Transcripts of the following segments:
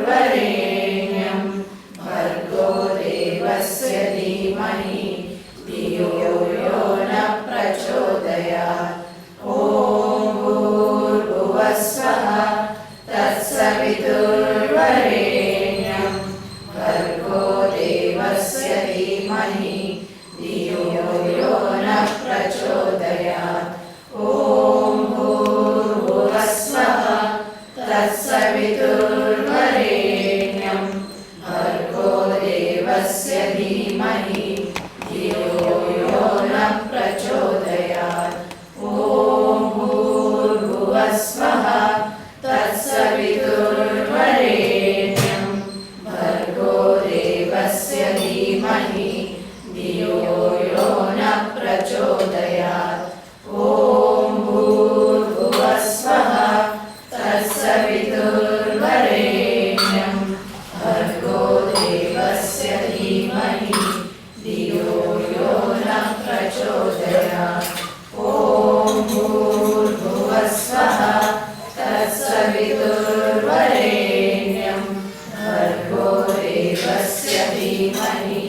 तत्सवितुर्वरेण्यं भर्गो देवस्य धीमहि धियो यो न प्रचोदयात्। ॐ भूर्भुवः स्वः तत्सवितुर्वरेण्यं भर्गो देवस्य धीमहि धियो यो न प्रचोदयात्। ॐ भूर्भुवः स्वः तत्सवितुर्वरेण्यं भर्गो देवस्य धीमहि धियो यो न प्रचोदयात्। ॐ भूर्भुवः स्वः तत्सवितुर्वरेण्यं भर्गो देवस्य धीमहि धियो यो न प्रचोदयात्। ॐ भूर्भुवः स्वः तत्सवितुर्वरेण्यं भर्गो देवस्य धीमहि धियो यो न प्रचोदयात्। ॐ भूर्भुवः स्वः तत्सवितुर्वरेण्यं भर्गो देवस्य धीमहि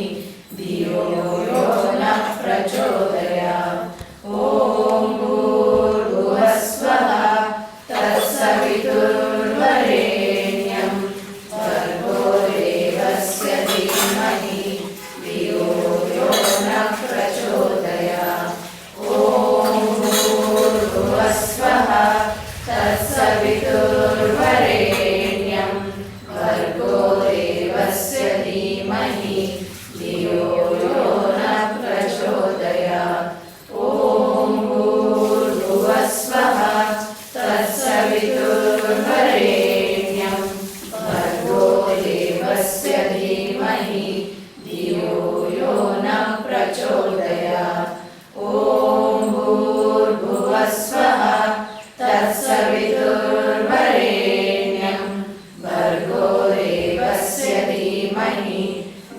धियो यो न प्रचोदयात्। ॐ भूर्भुवः स्वः तत्सवितुर्वरेण्यं भर्गो देवस्य धीमहि धियो यो न प्रचोदयात्। ॐ भूर्भुवः स्वः तत्सवितुर्वरेण्यं भर्गो देवस्य धीमहि धियो यो न प्रचोदयात्। ॐ भूर्भुवः स्वः तत्सवितुर्वरेण्यं भर्गो देवस्य धीमहि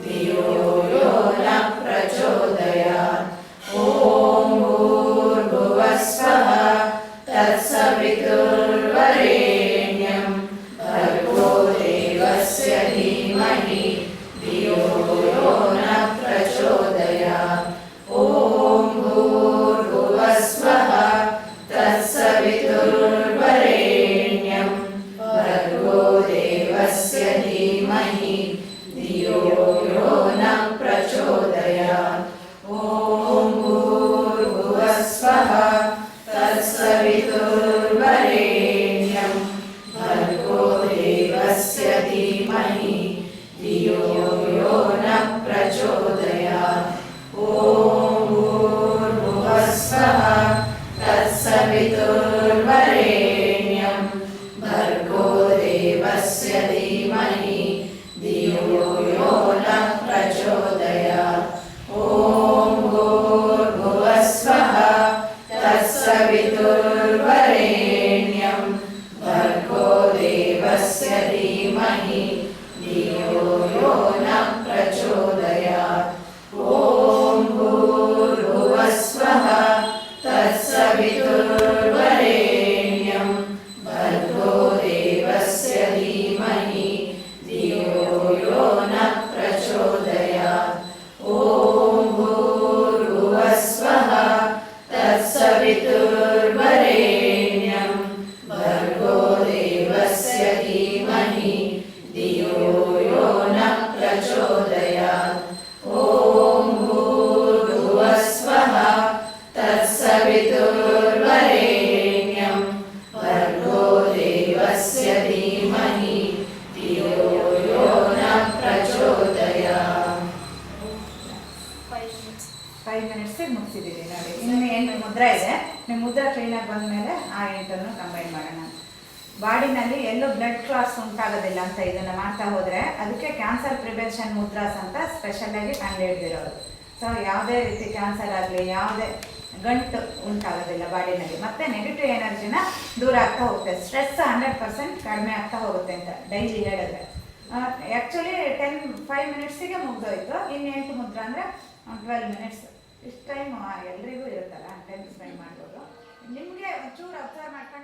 धियो यो न प्रचोदयात्। ॐ भूर्भुवः स्वः तत्सवितुर्वरेण्यं भर्गो देवस्य धीमहि धियो यो न प्रचोदयात्। ॐ भूर्भुवः स्वः तत्सवितुर्वरेण्यं भर्गो देवस्य धीमहि धियो यो न प्रचोदयात्। ॐ भूर्भुवः स्वः तत्सवितुर्वरेण्यं भर्गो देवस्य धीमहि धियो यो न प्रचोदयात्। ॐ भूर्भुवः स्वः तत्सवितुर्वरेण्यं भर्गो देवस्य धीमहि धियो यो न प्रचोदयात्। ॐ भूर्भुवः स्वः तत्सवितुर्वरेण्यं भर्गो देवस्य धीमहि धियो यो न प्रचोदयात्। ॐ भूर्भुवः स्वः तत्सवितुर्वरेण्यं भर्गो देवस्य धीमहि धियो यो न प्रचोदयात्। ॐ भूर्भुवः स्वः तत्सवितुर्वरेण्यं भर्गो देवस्य धीमहि धियो यो न प्रचोदयात्। ॐ भूर्भुवः स्वः तत्सवितुर्वरेण्यं भर्गो देवस्य धीमहि धियो यो न प्रचोदयात्। ॐ भूर्भुवः स्वः तत्सवितुर्वरेण्यं भर्गो देवस्य धीमहि धियो यो न प्रचोदयात्। 5 ಮಿನಿಟ್ಸ್ ಮುಗಿಸಿದ್ದೀವಿ ನೋಡಿ. ಇನ್ನು 8 ಮುದ್ರಾ ಇದೆ. ನೀವು ಮುದ್ರಾ ಕ್ಲೀನಾಗಿ ಬಂದಮೇಲೆ ಆ 8 ಕಂಬೈನ್ ಮಾಡೋಣ. ಬಾಡಿನಲ್ಲಿ ಎಲ್ಲೂ ಬ್ಲಡ್ ಕ್ಲಾಟ್ಸ್ ಉಂಟಾಗೋದಿಲ್ಲ ಅಂತ ಇದನ್ನು ಮಾಡ್ತಾ ಹೋದರೆ ಅದಕ್ಕೆ ಕ್ಯಾನ್ಸರ್ ಪ್ರಿವೆನ್ಷನ್ ಮುದ್ರಾಸ್ ಅಂತ ಸ್ಪೆಷಲಾಗಿ ಕಂಡುಹಿಡಿದಿರೋದು. ಸೊ ಯಾವುದೇ ರೀತಿ ಕ್ಯಾನ್ಸರ್ ಆಗಲಿ ಯಾವುದೇ ಗಂಟು ಉಂಟಾಗೋದಿಲ್ಲ ಬಾಡಿನಲ್ಲಿ. ಮತ್ತು ನೆಗೆಟಿವ್ ಎನರ್ಜಿನ ದೂರ ಆಗ್ತಾ ಹೋಗುತ್ತೆ. ಸ್ಟ್ರೆಸ್ 100% ಕಡಿಮೆ ಆಗ್ತಾ ಹೋಗುತ್ತೆ ಅಂತ ಡೈಲಿ ಹೇಳಿದ್ರೆ. ಆ್ಯಕ್ಚುಲಿ 5 ಮಿನಿಟ್ಸಿಗೆ ಮುಗಿದೋಯ್ತು. ಇನ್ನು 8 ಮುದ್ರಾ ಅಂದರೆ 12 ಮಿನಿಟ್ಸ್. ಇಷ್ಟು ಟೈಮ್ ಎಲ್ರಿಗೂ ಇರುತ್ತಲ್ಲ, ಟೈಮ್ ಸ್ಪೆಂಡ್ ಮಾಡ್ಬೋದು. ನಿಮಗೆ ಒಂಚೂರು ಅಬ್ಸರ್ವ್ ಮಾಡ್ಕೊಂಡು